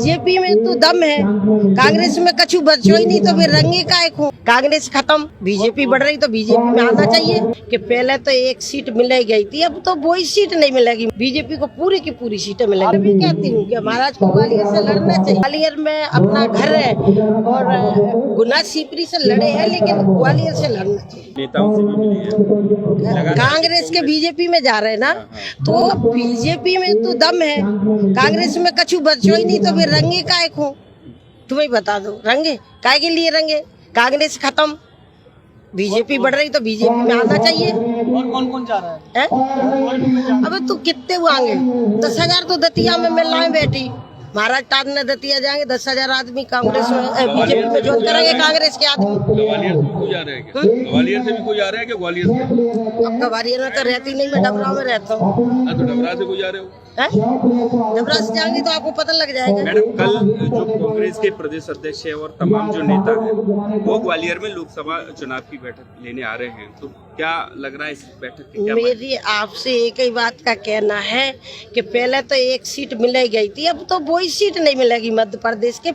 BJP में तो दम है, कांग्रेस में कछु बचो ही नहीं, तो फिर रंगे काय को। कांग्रेस खत्म, बीजेपी बढ़ रही, तो बीजेपी में आना चाहिए। कि पहले तो एक सीट मिल गई थी, अब तो वही सीट नहीं मिलेगी। बीजेपी को पूरी की पूरी सीटें मिलेंगी। मैं भी कहती हूँ कि महाराज को ग्वालियर से लड़ना चाहिए। ग्वालियर में अपना घर है और गुना सीपरी से लड़े हैं, लेकिन ग्वालियर से लड़ना चाहिए। नेताओं से भी मिली है, कांग्रेस के बीजेपी में जा रहे हैं ना, तो बीजेपी में तो दम है, कांग्रेस में कछु बचो ही नहीं, तो फिर रंगे काय को। तुम्हें बता दो, रंगे काय के लिए रंगे। कांग्रेस खत्म, बीजेपी बढ़ रही, तो बीजेपी में आना चाहिए। और कौन कौन जा रहा है? अबे तू कितने वो आएंगे? 10,000 तो दतिया में मिल रहा है बेटी। महाराज टाट ने दतिया जाएंगे, 10,000 आदमी कांग्रेस में बीजेपी में ज्वाइन करेंगे। कांग्रेस के आदमी ग्वालियर से भी कोई आ रहा है क्या? ग्वालियर से भी कोई आ रहा है क्या? ग्वालियर से अब ग्वालियर में तो रहती नहीं, मैं डबरा में रहता हूँ। तो डबरा से कोई आ रहे हो? डबरा से जाएंगे तो आपको पता लग जाएगा। मैडम, कल जो कांग्रेस के प्रदेश अध्यक्ष है और तमाम जो नेता है वो ग्वालियर में लोकसभा चुनाव की बैठक लेने आ रहे हैं, तो क्या लग रहा है इस बैठक की? मेरी आपसे एक ही बात का कहना है कि पहले तो एक सीट मिल गई थी, अब तो वही सीट नहीं मिलेगी। मध्य प्रदेश के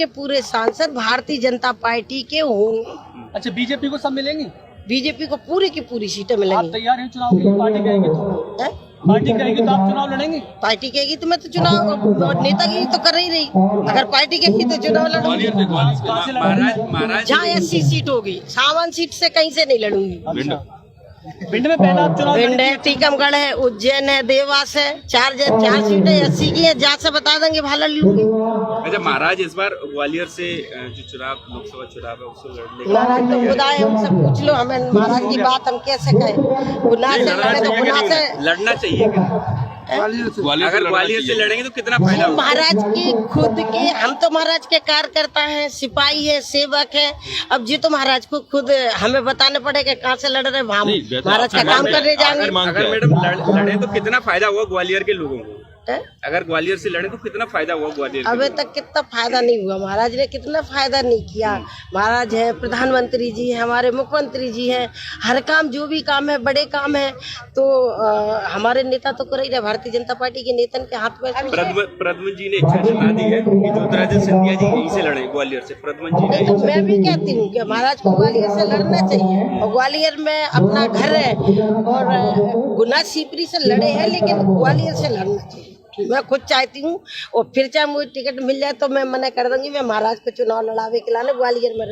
पूरे सांसद भारतीय जनता पार्टी के होंगे। अच्छा, बीजेपी को सब मिलेंगी? बीजेपी को पूरी की पूरी सीटें आप मिलेंगी। तैयार हैं चुनाव के लिए? पार्टी कहेगी तो हैं? पार्टी कहेगी तो आप चुनाव लड़ेंगे? पार्टी कहेगी तो मैं तो चुनाव नेता की तो कर ही रही। अगर पार्टी कहेगी तो चुनाव लड़ूंगी। महाराज जहाँ 80 सीट होगी, सावन सीट से कहीं से नहीं लड़ूंगी। पिंड में पहला आप चुनाव पिंड है, टीकमगढ़ है, उज्जैन है, देवास है, चार सीटें 80 की है। जहाँ से बता देंगे भाला लूंगी। अच्छा महाराज, इस बार ग्वालियर से जो चुनाव, लोकसभा चुनाव है उससे लड़ने महाराज तो खुदा है, उनसे पूछ लो। हमें महाराज की बात हम कैसे कहें? गुनाह से लड़े तो गुनाह से लड़ना चाहिए क्या? अगर ग्वालियर से लड़ेंगे तो कितना फायदा होगा? महाराज की खुद के, हम तो महाराज के कार्यकर्ता हैं, सिपाही है, सेवक है। अब जी तो महाराज को खुद हमें बताने पड़ेगा कहाँ से लड़ रहे हैं। हम महाराज का काम करने जाएंगे। अगर मैडम लड़े तो कितना फायदा हुआ ग्वालियर के लोगों को? हैं? अगर ग्वालियर से लड़े तो कितना फायदा हुआ ग्वालियर के अबे लोगों तक कितना फायदा नहीं हुआ। महाराज ने कितना फायदा नहीं किया। महाराज है, प्रधानमंत्री जी है, हमारे मुख्यमंत्री जी हैं, हर काम जो भी काम है, बड़े काम है तो हमारे नेता तो कर ही रहे। भारतीय जनता पार्टी के नेता के हाथ में। प्रद्युम्न जी ने इच्छा जता दी है कि ज्योतिरादित्य सिंधिया जी यहीं से लड़े ग्वालियर से। प्रद्युम्न जी ने तो मैं भी कहती हूँ कि महाराज को ग्वालियर से लड़ना चाहिए। और ग्वालियर में अपना घर है और गुना सीपरी से लड़े हैं, लेकिन ग्वालियर से लड़ना चाहिए। मैं खुद चाहती हूँ, और फिर चाहे मुझे टिकट मिल जाए तो मैं मना कर दूंगी। मैं महाराज को चुनाव लड़ावे के लाने ग्वालियर में